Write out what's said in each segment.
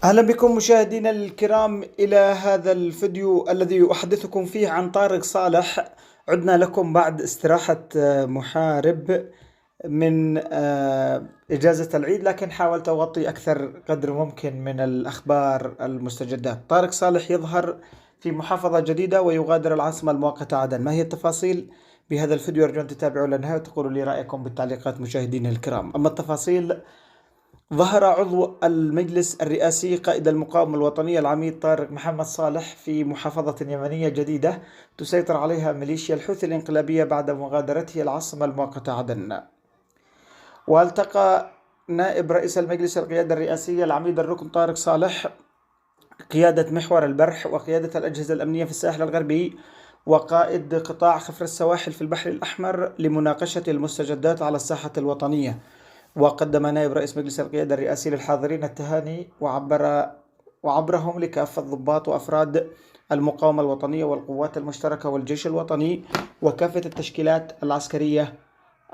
أهلا بكم مشاهدينا الكرام إلى هذا الفيديو الذي أحدثكم فيه عن طارق صالح. عدنا لكم بعد استراحة محارب من إجازة العيد، لكن حاولت أغطي أكثر قدر ممكن من الأخبار المستجدات. طارق صالح يظهر في محافظة جديدة ويغادر العاصمة المؤقتة عدن. ما هي التفاصيل بهذا الفيديو؟ أرجو أن تتابعوا للنهاية وتقولوا لي رأيكم بالتعليقات مشاهدينا الكرام. أما التفاصيل: ظهر عضو المجلس الرئاسي قائد المقاومة الوطنية العميد طارق محمد صالح في محافظة يمنية جديدة تسيطر عليها ميليشيا الحوثي الانقلابية بعد مغادرته العاصمة المؤقتة عدن. والتقى نائب رئيس المجلس القيادة الرئاسية العميد الركن طارق صالح قيادة محور البرح وقيادة الأجهزة الأمنية في الساحل الغربي وقائد قطاع خفر السواحل في البحر الأحمر لمناقشة المستجدات على الساحة الوطنية. وقدم نائب رئيس مجلس القيادة الرئاسي للحاضرين التهاني وعبرهم لكافة ضباط وأفراد المقاومة الوطنية والقوات المشتركة والجيش الوطني وكافة التشكيلات العسكرية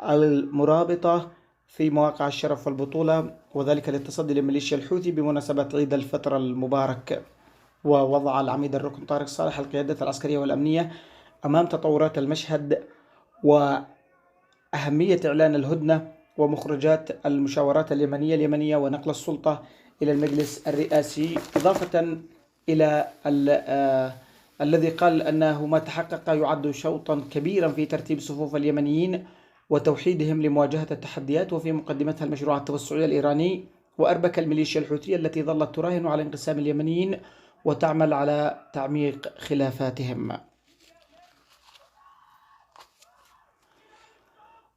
المرابطة في مواقع الشرف والبطولة، وذلك للتصدي لميليشيا الحوثي بمناسبة عيد الفطر المبارك. ووضع العميد الركن طارق صالح القيادة العسكرية والأمنية أمام تطورات المشهد وأهمية إعلان الهدنة ومخرجات المشاورات اليمنية ونقل السلطة إلى المجلس الرئاسي، إضافة إلى الذي قال أنه ما تحقق يعد شوطا كبيرا في ترتيب صفوف اليمنيين وتوحيدهم لمواجهة التحديات، وفي مقدمتها المشروع التوسعي الإيراني وأربك الميليشيا الحوثية التي ظلت تراهن على انقسام اليمنيين وتعمل على تعميق خلافاتهم.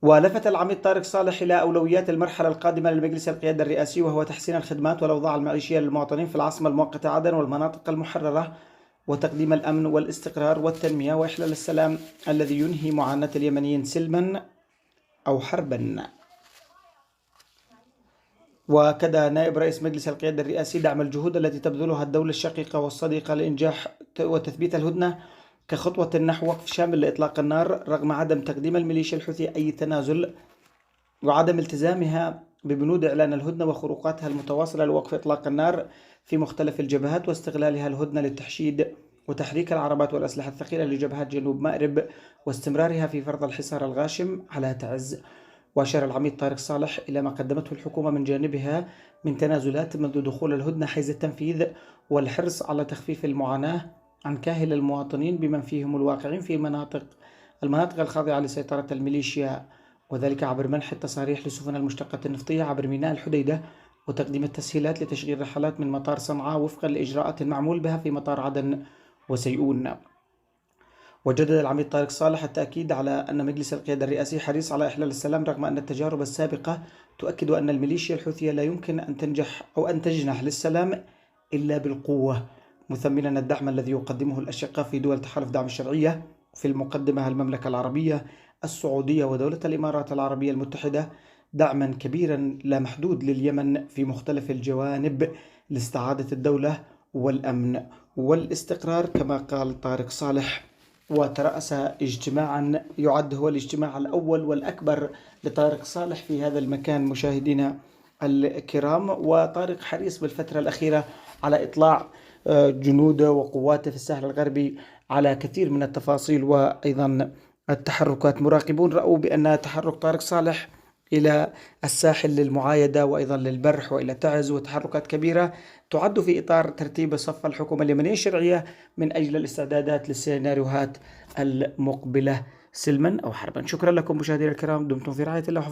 ولفت العميد طارق صالح إلى أولويات المرحلة القادمة للمجلس القيادة الرئاسي، وهو تحسين الخدمات والأوضاع المعيشية للمواطنين في العاصمة المؤقتة عدن والمناطق المحررة، وتقديم الأمن والاستقرار والتنمية وإحلال السلام الذي ينهي معاناة اليمنيين سلما أو حربا. وكذا نائب رئيس مجلس القيادة الرئاسي دعم الجهود التي تبذلها الدولة الشقيقة والصديقة لإنجاح وتثبيت الهدنة كخطوة نحو وقف شامل لإطلاق النار، رغم عدم تقديم الميليشيا الحوثي أي تنازل وعدم التزامها ببنود إعلان الهدنة وخروقاتها المتواصلة لوقف إطلاق النار في مختلف الجبهات، واستغلالها الهدنة للتحشيد وتحريك العربات والأسلحة الثقيلة لجبهات جنوب مأرب واستمرارها في فرض الحصار الغاشم على تعز. وأشار العميد طارق صالح إلى ما قدمته الحكومة من جانبها من تنازلات منذ دخول الهدنة حيز التنفيذ والحرص على تخفيف المعاناة عن كاهل المواطنين بمن فيهم الواقعين في المناطق الخاضعة لسيطرة الميليشيا، وذلك عبر منح التصاريح لسفن المشتقة النفطية عبر ميناء الحديدة وتقديم التسهيلات لتشغيل رحلات من مطار صنعاء وفقا لإجراءات معمول بها في مطار عدن وسيئون. وجدد العميد طارق صالح التأكيد على أن مجلس القيادة الرئاسي حريص على إحلال السلام، رغم أن التجارب السابقة تؤكد أن الميليشيا الحوثية لا يمكن أن تنجح أو أن تجنح للسلام إلا بالقوة، مثمنا الدعم الذي يقدمه الأشقاء في دول تحالف دعم الشرعية، في المقدمة المملكة العربية السعودية ودولة الإمارات العربية المتحدة، دعما كبيرا لا محدود لليمن في مختلف الجوانب لاستعادة الدولة والأمن والاستقرار كما قال طارق صالح. وترأس اجتماعا يعد هو الاجتماع الأول والأكبر لطارق صالح في هذا المكان مشاهدينا الكرام. وطارق حريص بالفترة الأخيرة على إطلاع جنوده وقواته في الساحل الغربي على كثير من التفاصيل وأيضا التحركات. مراقبون رأوا بأن تحرك طارق صالح إلى الساحل للمعايدة وأيضا للبرح وإلى تعز وتحركات كبيرة تعد في إطار ترتيب صف الحكومة اليمنية الشرعية من أجل الاستعدادات للسيناريوهات المقبلة سلما أو حربا. شكرا لكم مشاهدينا الكرام، دمتم في رعاية الله.